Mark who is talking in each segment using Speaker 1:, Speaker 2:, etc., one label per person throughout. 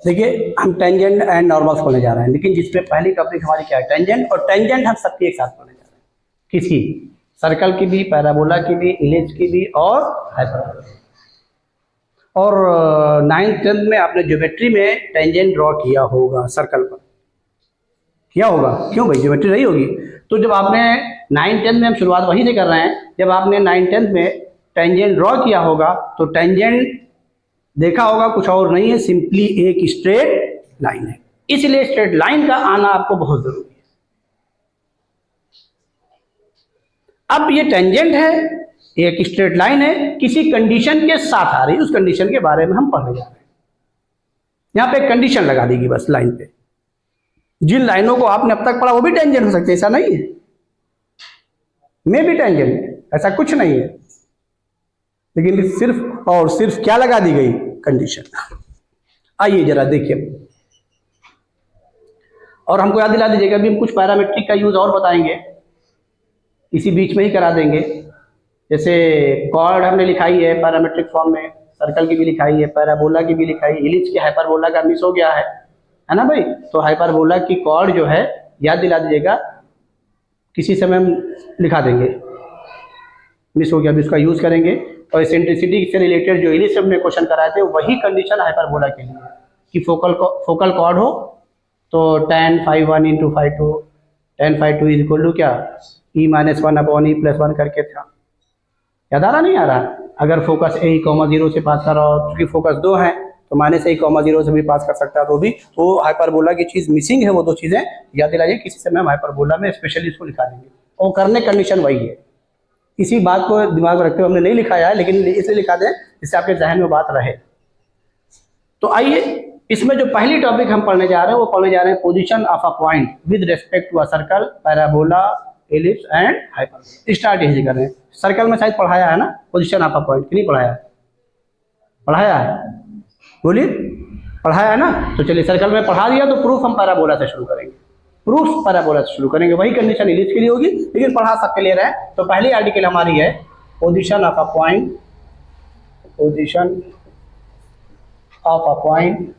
Speaker 1: देखिए हम tangent and normals पढ़ने जा रहे हैं, लेकिन जिसमें पहली टॉपिक हमारी क्या है, टेंजेंट। और टेंजेंट हम सबकी एक साथ पढ़ने जा रहे हैं। किसकी? सर्कल की भी, पैराबोला की भी, इलिप्स की भी और हाइपरबोला। और 9th-10th में आपने ज्योमेट्री में टेंजेंट ड्रॉ किया होगा, सर्कल पर किया होगा। क्यों भाई, ज्योमेट्री रही होगी। तो जब आपने 9th-10th में, हम शुरुआत वहीं से कर रहे हैं, जब आपने 9th-10th में टेंजेंट ड्रॉ किया होगा तो टेंजेंट देखा होगा कुछ और नहीं है, सिंपली एक स्ट्रेट लाइन है। इसलिए स्ट्रेट लाइन का आना आपको बहुत जरूरी है। अब ये टेंजेंट है, एक स्ट्रेट लाइन है, किसी कंडीशन के साथ आ रही है, उस कंडीशन के बारे में हम पढ़ने जा रहे हैं। यहां पे कंडीशन लगा देगी बस लाइन पे। जिन लाइनों को आपने अब तक पढ़ा वो भी टेंजेंट हो सकते, ऐसा नहीं है। में भी टेंजेंट, ऐसा कुछ नहीं है, लेकिन सिर्फ और सिर्फ क्या लगा दी गई, कंडीशन। आइए जरा देखिए, और हमको याद दिला दीजिएगा, अभी हम कुछ पैरामेट्रिक का यूज और बताएंगे, इसी बीच में ही करा देंगे। जैसे कॉर्ड हमने लिखाई है पैरामेट्रिक फॉर्म में, सर्कल की भी लिखाई है, पैराबोला की भी लिखाई है, इलिप्स की हाइपरबोला का मिस हो गया है ना भाई। तो हाइपरबोला की कॉर्ड जो है याद दिला दीजिएगा, किसी समय हम लिखा देंगे, मिस हो गया, अभी उसका यूज करेंगे। और एसेंट्रिसिटी से रिलेटेड जो इलिप्स हमने क्वेश्चन कराए थे, वही कंडीशन हाइपरबोला के लिए कि फोकल कॉर्ड हो तो tan phi1 into phi2, tan phi2 is equal to क्या, e-1/e+1 करके था। याद आ रहा, नहीं आ रहा? अगर फोकस a,0 से पास कर रहा हो, क्योंकि फोकस 2 है तो -a,0 से भी पास कर सकता है, तो भी तो हाइपरबोला की चीज मिसिंग है, वो दो चीजें याद दिलाइए। किसी समय हम हाइपरबोला में स्पेशली इसको लिखा देंगे, और करने कंडीशन वही है। इसी बात को दिमाग में रखते हुए हमने नहीं लिखाया है, लेकिन इसलिए लिखा दें जिससे आपके जहन में बात रहे। तो आइए, इसमें जो पहली टॉपिक हम पढ़ने जा रहे हैं वो पढ़ने जा रहे हैं position of a point with respect to a circle, parabola, ellipse and hyperbola. Start यही कर रहे हैं। सर्कल में शायद पढ़ाया है ना पोजीशन ऑफ अ पॉइंट, कि नहीं पढ़ाया? पढ़ाया है, बोलिए, पढ़ाया है ना। तो चलिए, सर्कल में पढ़ा दिया तो प्रूफ हम पैराबोला से शुरू करेंगे। प्रूफ पैराबोला से शुरू करेंगे, वही कंडीशन इलिप्स के लिए होगी, लेकिन पढ़ा सबके लिए रहे। तो पहली आर्टिकल हमारी है position of a point, position of a point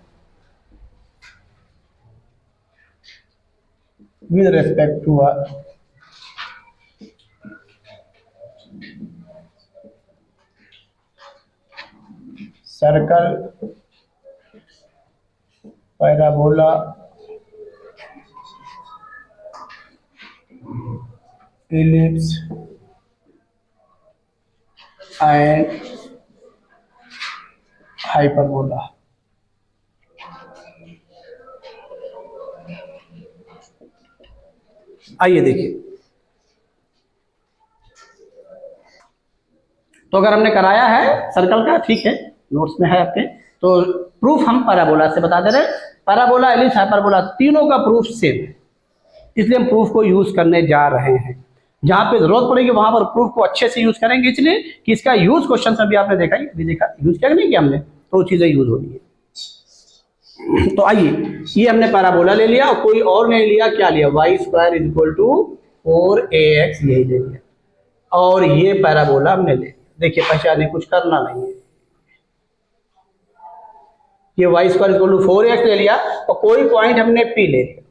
Speaker 1: with respect to a circle, parabola, ellipse and hyperbola। आइए देखिए, तो अगर हमने कराया है सर्कल का, ठीक है, नोट्स में है आपके, तो प्रूफ हम पैराबोला से बता दे रहे हैं। पैराबोला, इलिप्स, हाइपरबोला तीनों का प्रूफ सेम है, इसलिए हम प्रूफ को यूज करने जा रहे हैं। जहां पे जरूरत पड़ेगी वहां पर प्रूफ को अच्छे से यूज करेंगे, इसलिए कि इसका यूज क्वेश्चन में भी आपने देखा ही, अभी देखा यूज क्या नहीं किया हमने, तो वो चीजें यूज होनी है। तो आइए, ये हमने पैराबोला ले लिया और कोई और नहीं लिया, क्या लिया, y² = 4ax, यही ले लिया। और ये पैराबोला हमने ले लिया। देखिए, पहचाने, कुछ करना नहीं है, ये y² = 4ax ले लिया और कोई पॉइंट हमने P ले लिया।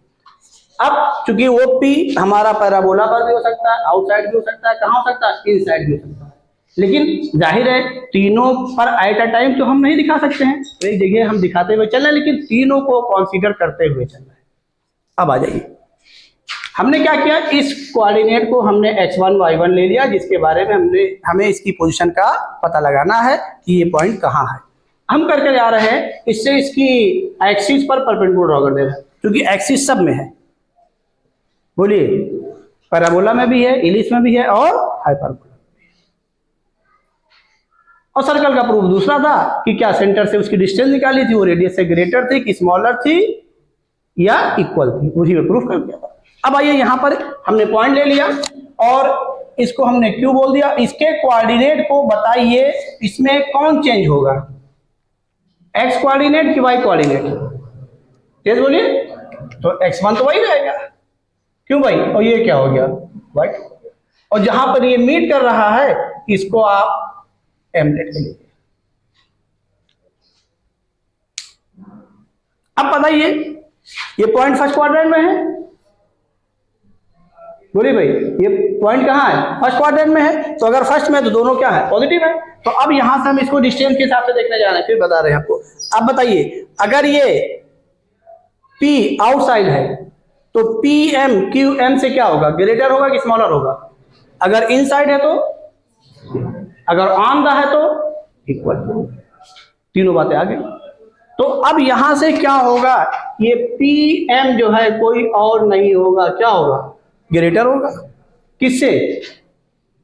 Speaker 1: अब चूंकि वो P हमारा पैराबोला पर भी हो सकता है, आउटसाइड भी हो सकता है, कहाँ हो सकता है, इनसाइड भी हो सकता है, लेकिन जाहिर है तीनों पर एट अ टाइम तो हम नहीं दिखा सकते हैं, तो एक जगह हम दिखाते हुए चल रहे हैं, लेकिन तीनों को कंसीडर करते हुए चल रहे हैं। अब आ जाइए, हमने क्या किया, इस कोऑर्डिनेट को हमने x1 y1 ले लिया, जिसके बारे में हमें इसकी पोजीशन का पता लगाना है कि ये पॉइंट कहाँ है। हम करके जा रहे हैं, इससे इसकी एक्सिस पर परपेंडिकुलर ड्रॉ कर दे रहे हैं, क्योंकि एक्सिस सब में है। बोलिए, पैराबोला में भी है, इलिप्स में भी है और हाइपरबोला। और सर्कल का प्रूफ दूसरा था कि क्या, सेंटर से उसकी डिस्टेंस निकाली थी, वो रेडियस से ग्रेटर थी कि स्मॉलर थी या इक्वल थी, उसी में प्रूफ कर दिया था। अब आइए, यहां पर हमने पॉइंट ले लिया और इसको हमने क्यों बोल दिया, इसके कोऑर्डिनेट को बताइए, इसमें कौन चेंज होगा, एक्स कोऑर्डिनेट कि वाई कोऑर्डिनेट? तेज बोलिए। तो x1 तो वही रहेगा, क्यों भाई, और ये क्या हो गया, वाई। और जहां पर ये मीट कर रहा है, इसको आप एम लेट लीजिए। अब बताइए ये पॉइंट फर्स्ट क्वाड्रेंट में है, बोलिए भाई ये पॉइंट कहाँ है, फर्स्ट क्वाड्रेंट में है, तो अगर फर्स्ट में तो दोनों क्या है, पॉजिटिव है। तो अब यहां से हम इसको डिस्टेंस के हिसाब से देखने जा रहे हैं, फिर बता रहे हैं आपको। अब बताइए अगर ये P आउटसाइड है तो PM QM से क्या होगा, ग्रेटर होगा कि स्मॉलर होगा, अगर इनसाइड है तो, अगर ऑन द है तो इक्वल, तीनों बातें आ गई। तो अब यहां से क्या होगा, ये PM जो है कोई और नहीं होगा, क्या होगा, ग्रेटर होगा, किससे,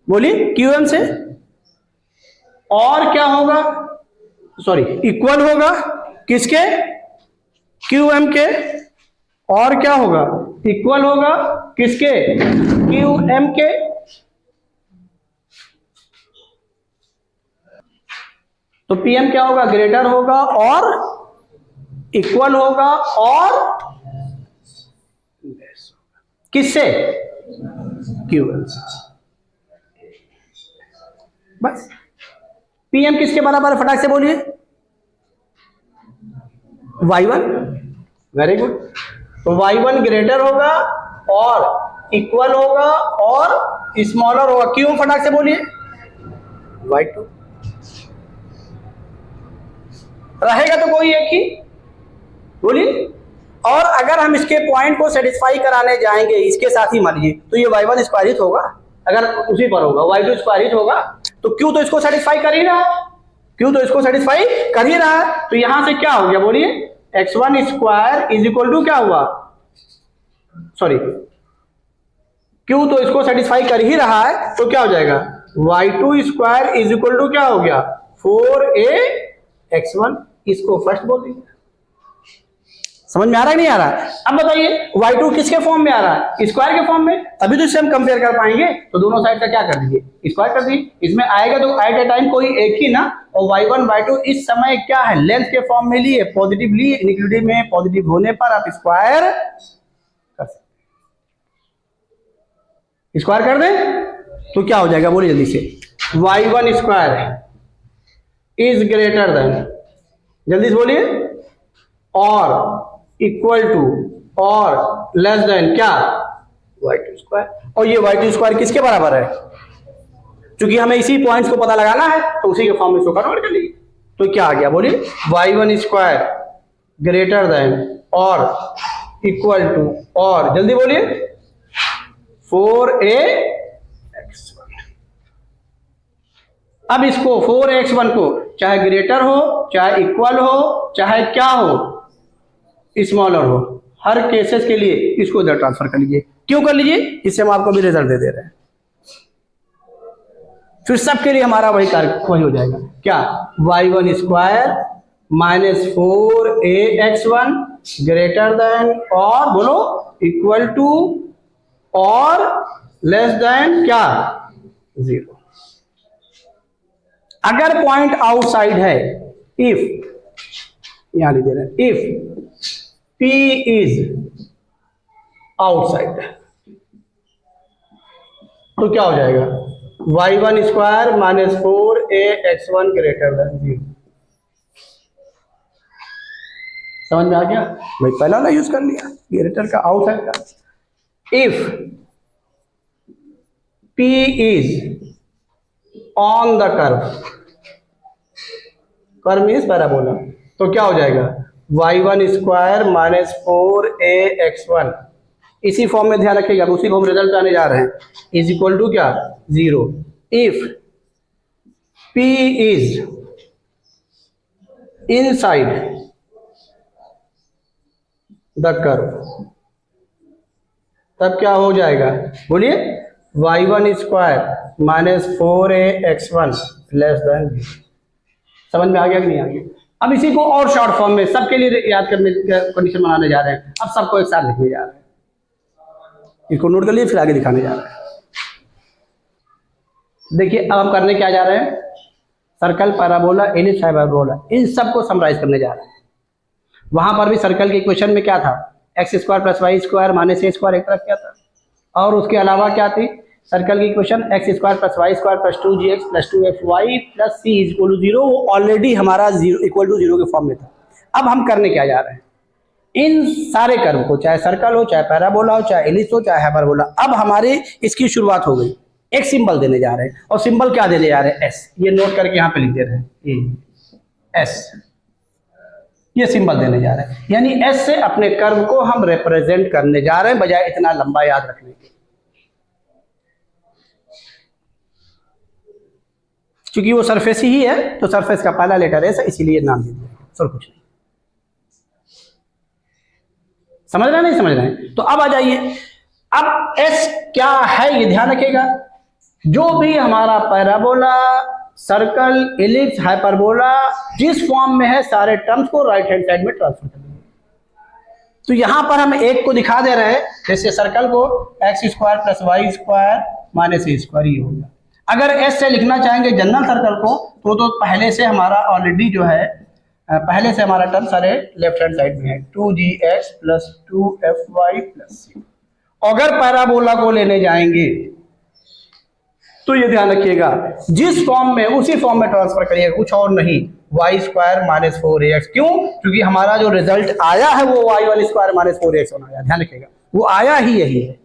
Speaker 1: बोलिए QM से, और क्या होगा, सॉरी इक्वल होगा किसके, QM के, और क्या होगा, इक्वल होगा किसके, QM के। तो PM क्या होगा, ग्रेटर होगा और इक्वल होगा और किससे, QM से। बस PM किसके बराबर है, फटाक से बोलिए, Y1, वेरी गुड। तो Y1 ग्रेटर होगा और इक्वल होगा और स्मॉलर होगा, क्यों, फटाक से बोलिए, Y2 रहेगा तो कोई एक ही, बोलिए। और अगर हम इसके पॉइंट को सेटिस्फाई कराने जाएंगे इसके साथ ही, मान लीजिए तो ये Y1 स्क्वायरित होगा, अगर उसी पर होगा, Y2 स्क्वायरित होगा, तो क्यों तो इसको सेटिस्फाई कर ही रहा है, क्यों तो इसको सेटिस्फाई कर ही रहा है। तो यहां से क्या हो गया, बोलिए, x1 square is equal to क्या हुआ, सॉरी क्यों तो इसको सेटिस्फाई कर ही रहा है, तो क्या हो जाएगा, y2 square is equal to क्या हो गया, 4ax1, इसको फर्स्ट बोल दीजिए। समझ में आ रहा है नहीं आ रहा। अब बताइए y2 किसके फॉर्म में आ रहा है, स्क्वायर के फॉर्म में, तभी तो इससे हम कंपेयर कर पाएंगे। तो दोनों साइड का क्या कर दीजिए, स्क्वायर कर दीजिए, इसमें आएगा तो एट ए टाइम कोई एक ही ना। और y1 y2 इस समय क्या है, लेंथ के फॉर्म में लिए, पॉजिटिव लिए, नेगेटिव में पॉजिटिव होने पर आप स्क्वायर कर सकते, स्क्वायर कर दें तो क्या हो जाएगा, बोलिए जल्दी से, y1 square is greater than, जल्दी से बोलिए, और इक्वल टू और लेस देन क्या, y2 स्क्वायर। और ये y2 स्क्वायर किसके बराबर है, क्योंकि हमें इसी पॉइंट्स को पता लगाना है तो उसी के फॉर्म में इसको कन्वर्ट कर लीजिए। तो क्या आ गया, बोलिए, y1 स्क्वायर ग्रेटर देन और इक्वल टू, और जल्दी बोलिए, 4ax1। अब इसको 4ax1 को चाहे ग्रेटर हो, चाहे इक्वल हो, चाहे क्या हो, स्मॉलर हो, हर केसेस के लिए इसको इधर ट्रांसफर कर लीजिए। क्यों कर लीजिए, इससे हम आपको भी रिजल्ट दे दे रहे हैं, फिर सबके लिए हमारा वही कार्य वही हो जाएगा, क्या, y1 square minus 4ax1 greater than और बोलो इक्वल टू और लेस देन क्या, 0। अगर पॉइंट आउटसाइड है, इफ, यहां लिख दे रहे हैं, इफ P is outside, तो क्या हो जाएगा, y1 square minus 4ax1 greater than 0। समझ में आ गया भाई, पहला वाला यूज कर लिया, ग्रेटर का, आउटसाइड का। If P is on the curve, curve means parabola, तो क्या हो जाएगा, y1 स्क्वायर माइनस 4ax1, इसी फॉर्म में ध्यान रखिएगा, उसी फॉर्म रिजल्ट आने जा रहे हैं, इज इक्वल टू क्या, 0। If P is inside the curve, तब क्या हो जाएगा, बोलिए, y1 square minus 4ax1 less than 0। समझ में आ गया कि नहीं आ गया। अब इसी को और शॉर्ट फॉर्म में सबके लिए याद करने कंडीशन बनाने जा रहे हैं, अब सबको एक साथ लिखने जा रहे हैं, इसको नोट कर लिए, फिर आगे दिखाने जा रहे हैं। देखिए अब हम करने क्या जा रहे हैं, सर्कल, पैराबोला, एलिप्स, हाइपरबोला, इन सबको समराइज करने जा रहे हैं। वहां पर भी सर्कल के इक्वेशन में क्या था, x square plus Y square minus a square एक तरफ क्या था, और उसके अलावा क्या थी, सर्कल की equation x square plus Y square plus 2gx plus 2fy plus c is equal to 0, वो ऑलरेडी हमारा 0 इक्वल टू 0 के फॉर्म में था। अब हम करने क्या जा रहे हैं, इन सारे कर्व को, चाहे सर्कल हो, चाहे पैराबोला हो, चाहे एलिप्स हो, चाहे हाइपरबोला, अब हमारे इसकी शुरुआत हो गई। एक सिंबल देने जा रहे हैं, और सिंबल क्या देने जा रहे हैं? एस। ये नोट करके यहाँ पे लिख दे रहे हैं, ये एस, ये सिंबल देने जा रहे हैं। यानी एस से अपने कर्व को हम रिप्रेजेंट करने जा रहे हैं, बजाय इतना लंबा याद रखने के। क्योंकि वो सरफेस ही है, तो सरफेस का पहला लेटर एस है, इसीलिए नाम दे दिया, सर कुछ नहीं। समझ रहे हैं, नहीं समझ रहे हैं? तो अब आ जाइए, अब एस क्या है ये ध्यान रखिएगा। जो भी हमारा पैराबोला, सर्कल, एलिप्स, हाइपरबोला जिस फॉर्म में है, सारे टर्म्स को राइट हैंड साइड में ट्रांसफर करेंगे। तो यहां पर हम एक को दिखा दे रहे हैं, जैसे सर्कल को x square plus Y square minus a square, ये हो गया। अगर एस से लिखना चाहेंगे जनरल सर्कल को, तो पहले से हमारा ऑलरेडी जो है, पहले से हमारा टर्म सारे लेफ्ट हैंड साइड में है, 2gx plus 2fy plus c। अगर पैराबोला को लेने जाएंगे तो ये ध्यान रखिएगा, जिस फॉर्म में उसी फॉर्म में ट्रांसफर करिएगा, कुछ और नहीं, वाई स्क्वायर माइनस 4ax। क्यों? क्योंकि हमारा जो रिजल्ट आया है वो वाई स्क्वायर माइनस 4ax होना आया, ध्यान रखिएगा, वो आया ही यही है,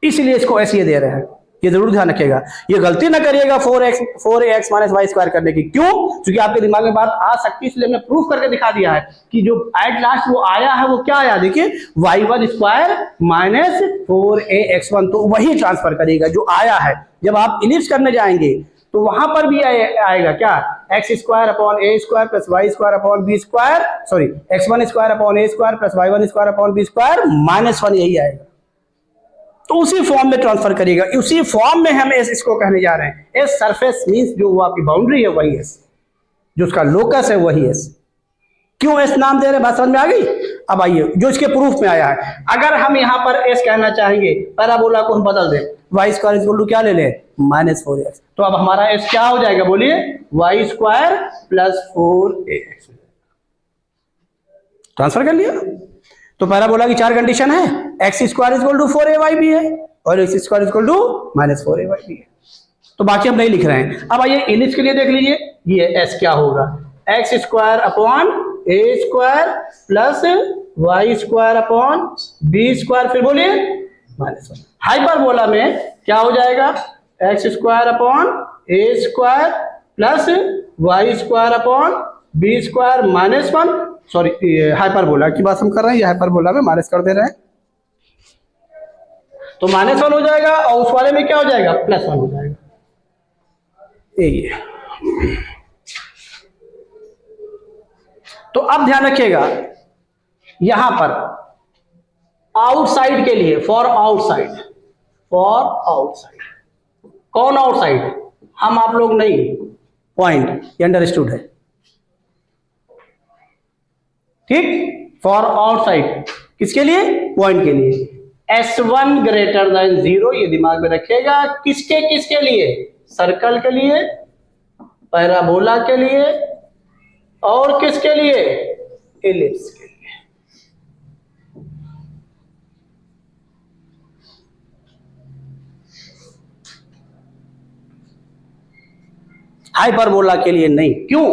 Speaker 1: इसलिए इसको ऐसे दे रहे हैं। ये जरूर ध्यान रखिएगा, ये गलती ना करिएगा 4ax माइनस वाई स्क्वायर करने की। क्यों? क्योंकि आपके दिमाग में बात आ सकती है, इसलिए हमने प्रूफ करके दिखा दिया है कि जो एट लास्ट वो आया है वो क्या आया, देखिए y1 स्क्वायर माइनस 4ax1, तो वही ट्रांसफर करिएगा जो आया है। जब आप इलिप्स करने जाएंगे तो वहां पर भी आएगा क्या, एक्स स्क्वायर अपॉन ए square plus Y square upon B square, sorry x1 square upon ए square plus y1 square upon B square minus 1, यही आएगा। तो उसी फॉर्म में ट्रांसफर करिएगा, उसी फॉर्म में हम एस इसको कहने जा रहे हैं। एस सरफेस मींस जो वो आपकी बाउंड्री है वही एस, जो उसका लोकस है वही एस। क्यों एस नाम दे रहे हैं, बात समझ में आ गई? अब आइए जो इसके प्रूफ में आया है, अगर हम यहाँ पर एस कहना चाहेंगे, पैराबोला को हम बदल दें, वाई स्क्वायर इक्वल टू क्या ले लें, माइनस 4ax, तो अब हमारा एस क्या हो जाएगा, बोलिए, Y square plus 4ax। Transfer कर लिया। तो पैराबोला की 4 कंडीशन है, x square equal to 4ay भी है, और x square equal to minus 4ay भी है। तो बाकी हम नहीं लिख रहे हैं। अब आइए इलिप्स के लिए देख लीजिए, ये एस क्या होगा, एक्स स्क्वायर अपॉन ए square plus Y square upon B square, फिर बोलिए माइनस 1। हाइपरबोला में क्या हो जाएगा, एक्स स्क्वायर अपॉन ए square plus Y square upon B square minus 1। Sorry, hyperbola की बात हम कर रहे हैं, ये हाइपरबोला में माइनस कर दे रहे हैं, तो माइनस 1 हो जाएगा, और उस वाले में क्या हो जाएगा, प्लस 1 हो जाएगा। ये तो अब ध्यान रखिएगा, यहां पर आउटसाइड के लिए, फॉर आउटसाइड, फॉर आउटसाइड, कौन आउटसाइड, हम आप लोग नहीं, पॉइंट, ये अंडरस्टूड है, ठीक। फॉर आउटसाइड किसके लिए, पॉइंट के लिए, S1 ग्रेटर देन 0, ये दिमाग में रखिएगा। किसके किसके लिए, सर्कल के लिए, पैराबोला के लिए, और किसके लिए, एलिप्स के लिए। हाइपरबोला के लिए नहीं। क्यों?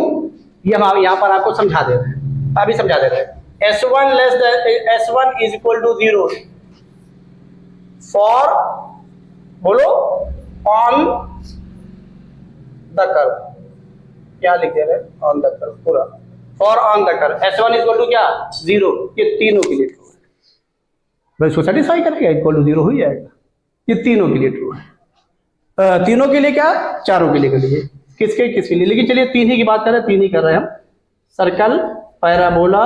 Speaker 1: ये हम यहां पर आपको समझा दे रहे हैं, अभी समझा दे रहे हैं। S1 less than S1 is equal to 0 for, बोलो, ऑन द कर्व, क्या लिख दे रहे हैं, ऑन द कर्व पूरा, for on the curve S1 equal to क्या, 0, ये तीनों के लिए ट्रू है। बस इसको सेटिस्फाई करेगा, इक्वल टू 0 हो जाएगा, ये तीनों के लिए ट्रू है। तीनों के लिए क्या, चारों के लिए, किसके किसके लिए, लेकिन चलिए 3 ही की बात कर रहे हैं, 3 ही कर रहे हैं हम, सर्कल, पैराबोला,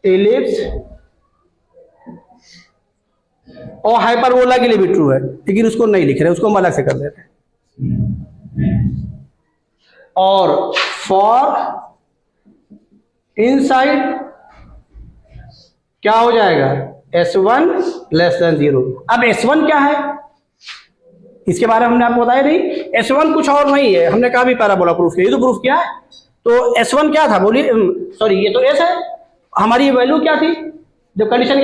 Speaker 1: एलिप्स और हाइपरबोला के लिए भी ट्रू है, लेकिन उसको नहीं लिख रहे, उसको हम अलग से कर देते हैं। और फॉर इनसाइड क्या हो जाएगा, S1 लेस देन 0। अब S1 क्या है, इसके बारे में हमने आपको बताया नहीं। S1 कुछ और नहीं है, हमने कहा भी पैराबोला प्रूफ किया, ये तो प्रूफ किया है। तो S1 क्या था, बोलिए, सॉरी ये तो S है, हमारी वैल्यू क्या थी, जो कंडीशन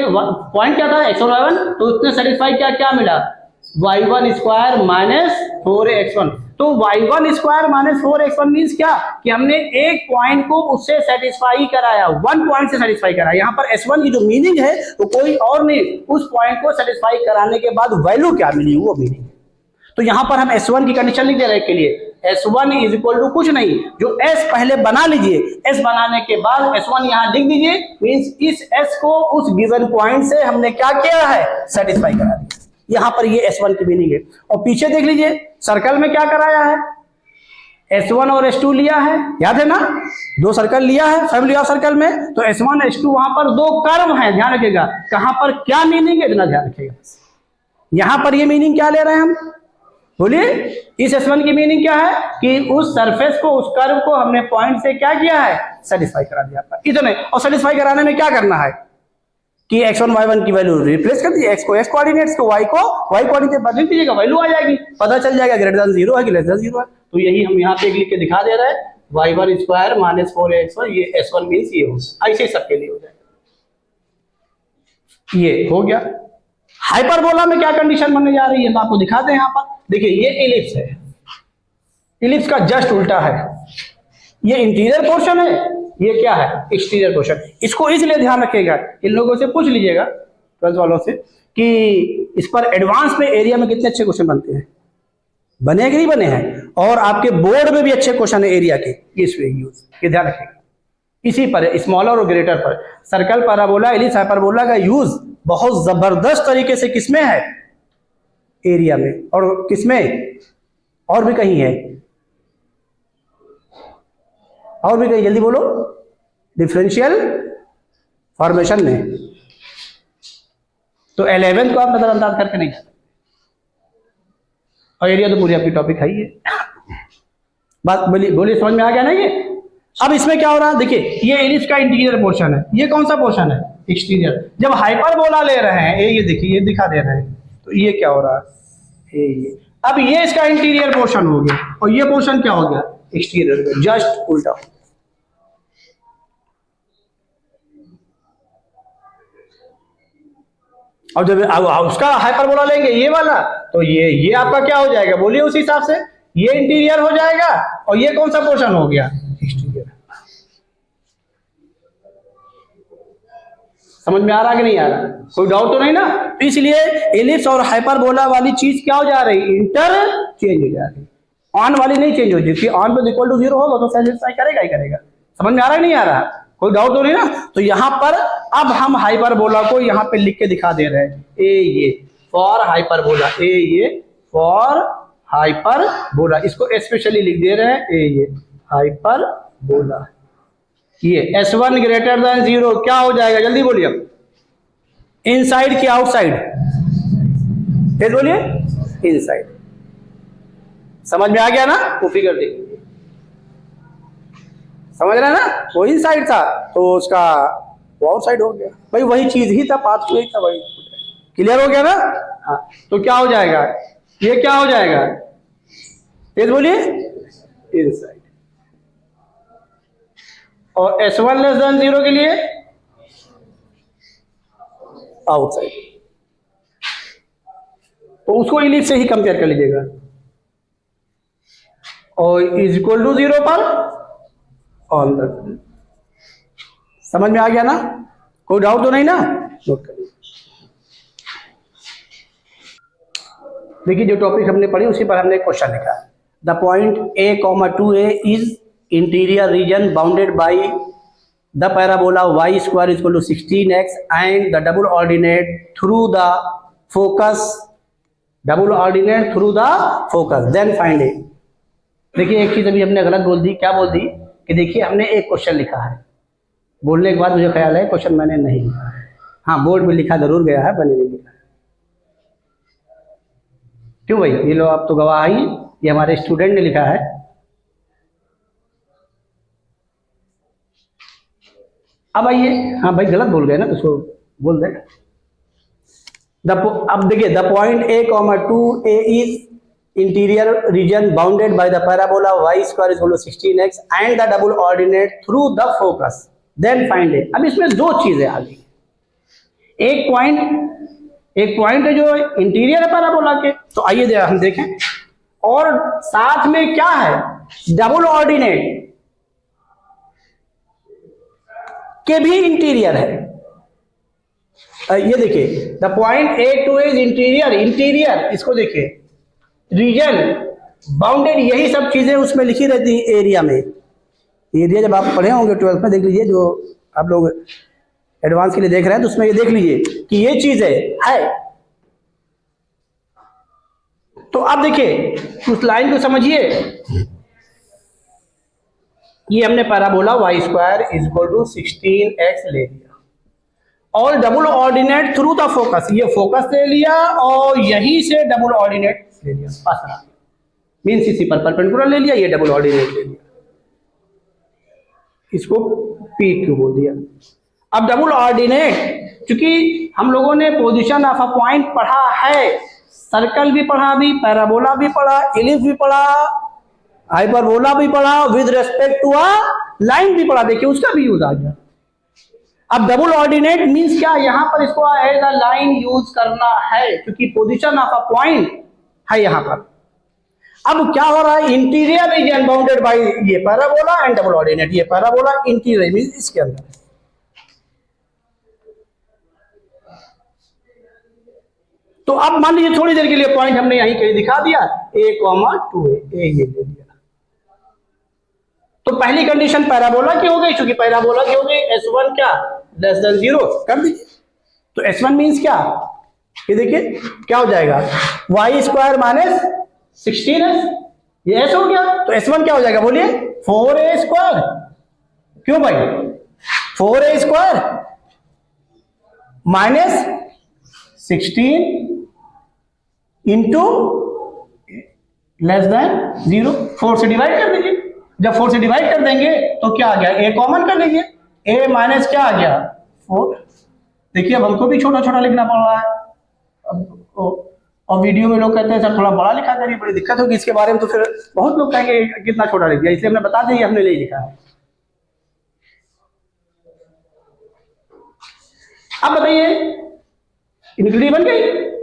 Speaker 1: पॉइंट क्या था, x1 y1, तो उसने सेटिस्फाई क्या क्या मिला, y1 स्क्वायर माइनस 4ax1। तो y1 square minus 4x1 means क्या कि हमने एक पॉइंट को उससे सेटिस्फाई कराया, वन पॉइंट से सेटिस्फाई कराया। यहाँ पर s1 की जो मीनिंग है वो कोई और नहीं, उस पॉइंट को सेटिस्फाई कराने के बाद वैल्यू क्या मिली वो मीनिंग। तो यहाँ पर हम s1 की कंडीशन लिख दे रहे हैं के लिए s1 इज इक्वल टू कुछ नहीं, जो s पहले बना लीजिए, s बनाने के बाद s1 यहाँ लिख दीजिए, मीन्स इस s को उस गिवन पॉइंट से हमने क्या किया है, सेटिस्फाई करा दिया। यहाँ पर ये s1 की मीनिंग है। और पीछे देख लीजिए सर्कल में क्या कराया है, s1 और s2 लिया है, याद है ना, दो सर्कल लिया है फैमिली ऑफ सर्कल में, तो s1 s2 वहां पर दो कर्व है, ध्यान रखिएगा। कहां पर क्या मीनिंग है इतना ध्यान रखिएगा। यहां पर ये मीनिंग क्या ले रहे हैं हम, बोलिए। इस s1 की मीनिंग क्या है कि उस सरफेस को, उस कर्व को हमने पॉइंट से क्या किया है, सेटिस्फाई करा दिया इतने। और सेटिस्फाई कराने में क्या करना है कि x1 y1 की वैल्यू रिप्लेस कर दी, x को x कोऑर्डिनेट्स को y को y कोऑर्डिनेट बदल दीजिएगा, वैल्यू आ जाएगी, पता चल जाएगा ग्रेटर देन 0 है कि लेस देन 0 है। तो यही हम यहाँ पे लिख के दिखा दे रहे हैं, y1 स्क्वायर माइनस 4x1, ये s1 मीन्स ये होगा, ऐसे सबके लिए हो जाएगा। ये हो गया। हाइपरबोला में क्या कंडीशन बनने जा रही है मैं आपको दिखा दें। यहाँ पर देखिए ये इलिप्स है, इलिप्स का जस्ट उल्टा है, ये इंटीरियर पोर्शन है, ये क्या है, एक्सटीरियर पोर्शन। इसको इसलिए ध्यान रखिएगा, इन लोगों से पूछ लीजिएगा 12th वालों से कि इस पर एडवांस में एरिया में कितने अच्छे क्वेश्चन बनते हैं, बने कि नहीं बने हैं, और आपके बोर्ड में भी अच्छे क्वेश्चन है एरिया के, इस यूज ये ध्यान रखिएगा। इसी पर स्मॉलर और ग्रेटर पर सर्कल, पैराबोला, एलिप्स, हाइपरबोला का यूज बहुत जबरदस्त तरीके से किसमें है, एरिया में, और किसमें और भी कहीं है, और भी कहीं, जल्दी बोलो, डिफरेंशियल फॉर्मेशन में। तो 11th को आप नजरअंदाज करके नहीं जाते, और एरिया तो पूरी आपकी टॉपिक है ही है। बात बोलिए समझ में आ गया ना ये। अब इसमें क्या हो रहा है, देखिए ये एलिप्स का इंटीरियर पोर्शन है, ये कौन सा पोर्शन है, एक्सटीरियर। जब हाइपरबोला ले रहे हैं, ये देखिए ये दिखा दे रहे हैं, तो ये क्या हो रहा है, ये अब ये इसका इंटीरियर पोर्शन हो गया, और ये पोर्शन क्या हो गया, एक्सटीरियर, जस्ट उल्टा। और जब उसका हाइपरबोला लेंगे ये वाला, तो ये आपका क्या हो जाएगा, बोलिए उस हिसाब से, ये इंटीरियर हो जाएगा, और ये कौन सा पोर्शन हो गया, एक्सटीरियर। समझ में आ रहा कि नहीं आ रहा, कोई डाउट तो नहीं ना। तो इसलिए एलिप्स और हाइपरबोला वाली चीज क्या हो जा रही, इंटर चेंज हो जा रही, ऑन वाली नहीं चेंज हो रही। ऑन पे इक्वल टू 0 होगा तो सेटिस्फाई करेगा ही करेगा। समझ में आ रहा है नहीं आ रहा, कोई डाउट तो नहीं ना। तो यहाँ पर अब हम हाइपरबोला को यहाँ पे लिख के दिखा दे रहे हैं, ए ये फॉर हाइपरबोला, ए ये फॉर हाइपरबोला, इसको स्पेशली लिख दे रहे हैं, ए ये हाइपरबोला। ये S1 ग्रेटर देन 0 क्या हो जाएगा, जल्दी बोलिए, इनसाइड की आउटसाइड, फिर बोलिए इनसाइड। समझ में आ गया ना, वो फिगर देखिए, समझ रहे हैं ना, वो इनसाइड था तो उसका वो आउटसाइड हो गया, भाई वही चीज ही था, पाथ वही था, वही क्लियर हो गया ना। हाँ तो क्या हो जाएगा, ये क्या हो जाएगा, फिर बोलिए इनसाइड। और S1 लेस देन 0 के लिए आउटसाइड, तो उसको इलिप्स से ही कंपेयर कर लीजिएगा, और इज इक्वल टू 0 पर ऑन द। समझ में आ गया ना, कोई डाउट तो नहीं ना, नोट करिए। देखिए जो टॉपिक हमने पढ़ी उसी पर हमने क्वेश्चन लिखा, the point A,2A is interior region bounded by the parabola y square is equal to 16x and the double ordinate through the focus, double ordinate through the focus, then find it। देखिए एक चीज अभी हमने गलत बोल दी, क्या बोल दी कि देखिए हमने एक क्वेश्चन लिखा है, बोलने के बाद मुझे ख्याल है क्वेश्चन मैंने नहीं लिखा है। हाँ बोर्ड में लिखा जरूर गया है, मैंने नहीं लिखा। क्यों भाई, ये लो आप तो गवाह ही, ये हमारे स्टूडेंट ने लिखा है। अब आइए, हाँ भाई गलत बोल गए ना, तो उसको बोल दे। अब देखिए the point A,2A is interior region bounded by the parabola y square is equal to 16x and the double ordinate through the focus, then find it. अब इसमें दो चीजें आ गई, एक पॉइंट है जो इंटीरियर है पैराबोला के, तो आइए हम देखें और साथ में क्या है, डबल ऑर्डिनेट के भी इंटीरियर है। ये देखिए the point A2 is interior, interior इसको देखिए, रीजन बाउंडेड, यही सब चीजें उसमें लिखी रहती है एरिया में। एरिया जब आप पढ़े होंगे 12th में, देख लीजिए, जो आप लोग एडवांस के लिए देख रहे हैं तो उसमें ये देख लीजिए कि ये चीज है। तो आप देखिए उस लाइन को समझिए, ये हमने parabola y square is equal to 16x ले लिया और double ordinate through the focus, ये फोकस ले लिया और यहीं से डबल ऑर्डिनेट ले लिया, पास करा, मीन्स इसी पर परपेंडिकुलर ले लिया, ये डबल ऑर्डिनेट ले लिया, इसको PQ बोल दिया। अब डबल ऑर्डिनेट, क्योंकि हम लोगों ने पोजीशन ऑफ अ पॉइंट पढ़ा है, सर्कल भी पढ़ा, भी पैराबोला भी पढ़ा, एलिप्स भी पढ़ा, हाइपरबोला भी पढ़ा, with respect to a line भी पढ़ा, देखिए उसका भी यूज आ गया। अब डबल ऑर्डिनेट मींस क्या, यहां पर इसको एज अ लाइन यूज करना है क्योंकि पोजीशन ऑफ अ पॉइंट है यहां पर। अब क्या हो रहा है, इंटीरियर रीजन बाउंडेड बाय ये पैराबोला एंड डबल ऑर्डिनेट, ये पैराबोला इंटीरियर मींस इसके अंदर। तो अब मान लीजिए थोड़ी देर के लिए पॉइंट हमने यहीं कहीं दिखा दिया, A,2A, ये ले लिया। तो पहली कंडीशन पैराबोला की हो गई, क्योंकि पैराबोला की हो गई S1 क्या लेस देन 0 कर दीजिए। तो S1 मींस क्या, ये देखिए क्या हो जाएगा, y स्क्वायर माइनस 16s, ये S हो गया। तो S1 क्या हो जाएगा बोलिए, 4A स्क्वायर, क्यों भाई 4A square minus 16 into less than 0, 4 से डिवाइड कर दीजिए। जब 4 से डिवाइड कर देंगे तो क्या आ गया, A कॉमन कर लीजिए, A माइनस क्या आ गया 4। देखिए अब हमको भी छोटा छोटा लिखना पड़ रहा है, अब और वीडियो में लोग कहते हैं सर थोड़ा बड़ा लिखा करिए, बड़ी दिक्कत होगी इसके बारे में, तो फिर बहुत लोग कहेंगे कितना छोटा लिख दिया, इसलिए हमने बता दिया हमने नहीं लिखा है। अब बताइए इनग्रीडी बन गई,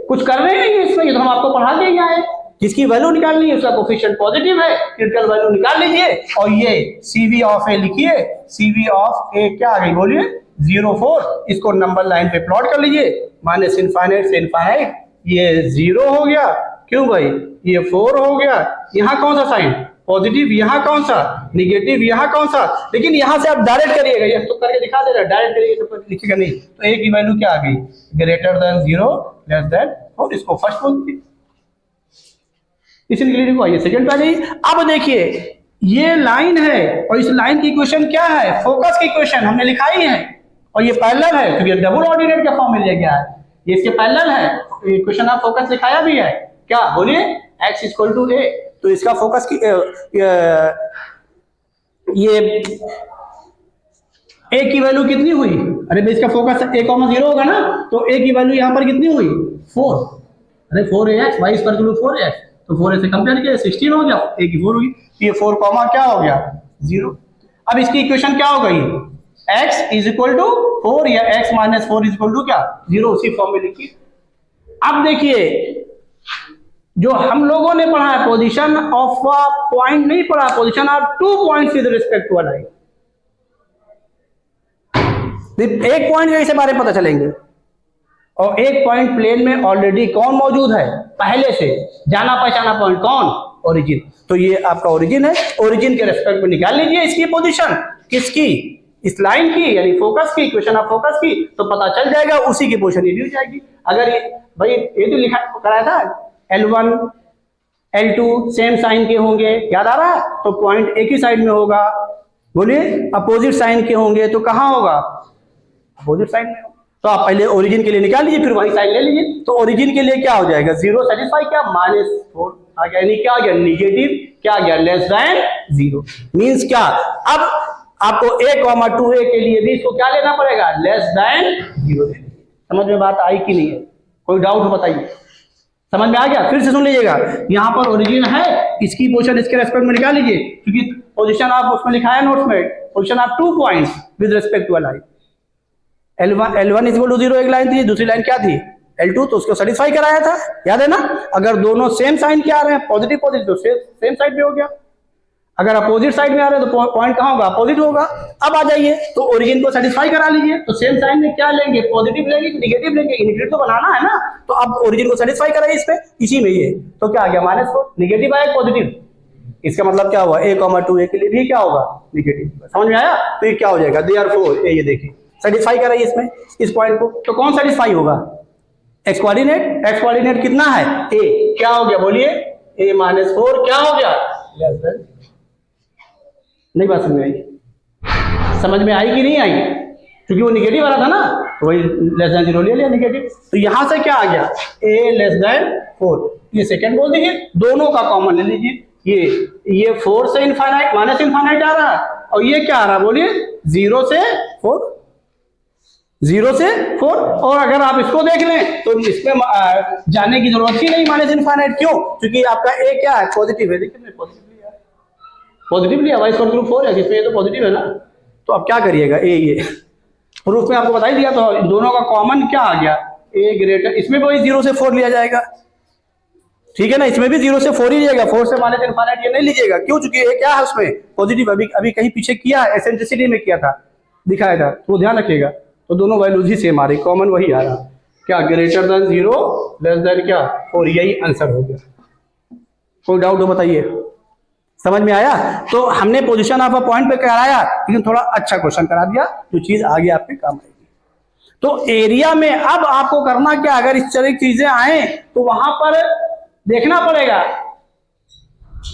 Speaker 1: कुछ कर रहे हैं इसमें, ये तो हम आपको पढ़ा देंगे आए, जिसकी वैल्यू निकालनी है उसका कोफिशिएंट पॉजिटिव है, क्रिटिकल वैल्यू निकाल लीजिए और ये CV ऑफ A लिखिए, CV ऑफ A क्या आ गई बोलिए 0,4, इसको नंबर लाइन पे प्लॉट कर लीजिए, माइनस इनफाइनाइट से इनफाइनाइट, ये 0 हो गया, क्यों भाई ये 4 हो गया, यहाँ कौन सा साइन पॉजिटिव, यहाँ कौन सा निगेटिव, यहाँ कौन सा, लेकिन यहाँ से आप डायरेक्ट करिएगा, ये तो करके दिखा दे रहा है, डायरेक्ट करिए तो लिखेगा नहीं, तो A की वैल्यू क्या आ गई ग्रेटर देन 0 लेस देन 4, इसको फर्स्ट बोल दीजिए। इस इनग्रीडिएंट को आइए सेकंड पे आ जाइए। अब देखिए ये लाइन है और इस लाइन की इक्वेशन क्या है, फोकस की इक्वेशन हमने लिखाई है और ये पैरेलल है क्योंकि डबल ऑर्डिनेट का फॉर्म मिल गया है, ये इसके पैरेलल है, इक्वेशन ऑफ फोकस लिखाया भी है, क्या बोलिए x इक्वल टू A, तो इसका फोकस की ये A की वैल्यू कितनी हुई, अरे इसका फोकस A,0 होगा ना, तो A की वैल्यू यहां पर कितनी हुई 4, अरे 4AX, y equal to 4x, तो 4A से कंपेयर किया 16 हो गया, A की 4 हुई, ये 4 कॉमा क्या हो गया 0। अब इसकी इक्वेशन क्या हो गई, x इज इक्वल टू 4 या x minus 4 is equal to क्या 0, उसी फॉर्म में लिखिए। अब देखिए जो हम लोगों ने पढ़ा है पोजीशन ऑफ पॉइंट नहीं पढ़ा, position of 2 points with respect to a line, एक पॉइंट के बारे में पता चलेंगे और एक पॉइंट प्लेन में ऑलरेडी कौन मौजूद है, पहले से जाना पहचाना पॉइंट कौन, ओरिजिन, तो ये आपका ओरिजिन है, ओरिजिन के रेस्पेक्ट में निकाल लीजिए इसकी पोजीशन, किसकी, इस लाइन की यानी फोकस की, इक्वेशन ऑफ फोकस की, तो पता चल जाएगा उसी की पोजीशन ये हो जाएगी। अगर ये भाई ये तो लिखा कराया था L1 L2 सेम साइन के होंगे, याद आ रहा है, तो पॉइंट एक ही साइड में होगा, बोलिए अपोजिट साइन के होंगे तो कहां होगा अपोजिट साइड में, तो आप पहले ओरिजिन के लिए निकाल लीजिए फिर वही साइन ले लीजिए, तो ओरिजिन के लिए क्या हो जाएगा 0 सेटिस्फाई क्या -4 आ गया, यानी क्या आ गया निगेटिव, क्या आ गया लेस देन 0, मींस क्या, अब आपको A,2A के लिए भी इसको क्या लेना पड़ेगा लेस देन 0। समझ में बात आई कि नहीं है, कोई डाउट बताइए, समझ में आ गया, फिर से सुन लीजिएगा, यहाँ पर ओरिजिन है, इसकी पोजीशन इसके रेस्पेक्ट में निकाल लीजिए, क्योंकि पोजीशन आप उसमें लिखा है नोट्स में, position of 2 points with respect to a line, L1 is equal to 0 एक लाइन थी, दूसरी लाइन क्या थी L2 तो उसको सेटिस्फाई कराया था, याद है ना। अगर दोनों सेम साइन के आ रहे हैं, पॉजिटिव पॉजिटिव, तो सेम साइड पे हो गया। अगर अपोजिट साइड में आ रहे हैं तो पॉइंट कहाँ होगा, अपोजिट होगा। अब आ जाइए तो ओरिजिन को सेटिस्फाई करा लीजिए, तो सेम साइन में क्या लेंगे, पॉजिटिव लेंगे कि निगेटिव लेंगे, इनिक्विटी तो बनाना है ना। तो अब ओरिजिन को सेटिस्फाई कराइए इस पे, इसी में ये, तो क्या आ गया -4, निगेटिव आया पॉजिटिव, इसका मतलब क्या हुआ, a,2 के लिए भी क्या होगा, निगेटिव। समझ में आया। तो ये क्या हो जाएगा, देयरफॉर ये देखिए सेटिस्फाई कराइए इसमें, इस पॉइंट को, तो कौन सेटिस्फाई होगा, एक्स कोऑर्डिनेट। एक्स कोऑर्डिनेट कितना है, a, क्या हो गया बोलिए, a -4 क्या हो गया, नहीं बात समझ में आई, समझ में आई कि नहीं आई, क्योंकि वो निगेटिव वाला था ना, तो वही <0 ले लिया निगेटिव। तो यहां से क्या आ गया, a <4, ये सेकंड बोल दीजिए, दोनों का कॉमन ले लीजिए, ये 4 से इनफाइनाइट -इनफाइनाइट आ रहा है, और ये क्या आ रहा है बोलिए, 0 से 4, 0 से 4। और अगर आप इसको देख लें तो इसमें जाने की जरूरत ही नहीं -इनफाइनाइट, क्यों, क्योंकि आपका a क्या है, पॉजिटिव है, देखिए पॉजिटिव लिया, y स्क्वायर 4 है, इसमें ये तो पॉजिटिव है ना। तो अब क्या करिएगा, ये प्रूफ में आपको बता ही दिया, तो इन दोनों का कॉमन क्या आ गया, a ग्रेटर, इसमें भी 0 से 4 लिया जाएगा, ठीक है ना, इसमें भी 0 से 4 ही लीजिएगा, 4 से -इनफाइनाइट ये नहीं लीजिएगा, क्यों, चूंकि ये क्या है उसमें पॉजिटिव, अभी कहीं पीछे किया है, एसेंट्रिसिटी में किया था, दिखाया था, तो ध्यान रखिएगा। तो दोनों वैल्यूज ही सेम आ रही, कॉमन वही आ रहा, क्या ग्रेटर देन 0 लेस देन क्या 4, यही आंसर हो गया। कोई डाउट हो बताइए, समझ में आया। तो हमने पोजीशन ऑफ अ पॉइंट पे कराया, लेकिन थोड़ा अच्छा क्वेश्चन करा दिया, जो चीज आगे आपके काम आएगी। तो एरिया में अब आपको करना क्या, अगर इस तरह की चीजें आए तो वहां पर देखना पड़ेगा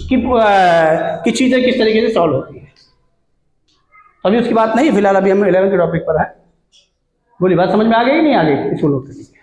Speaker 1: कि चीजें किस तरीके से सॉल्व होती है। अभी उसकी बात नहीं, फिलहाल अभी हम 11 के टॉपिक पर है। बोली बात समझ में आ गई नहीं आ गई, इसको नोट करिए।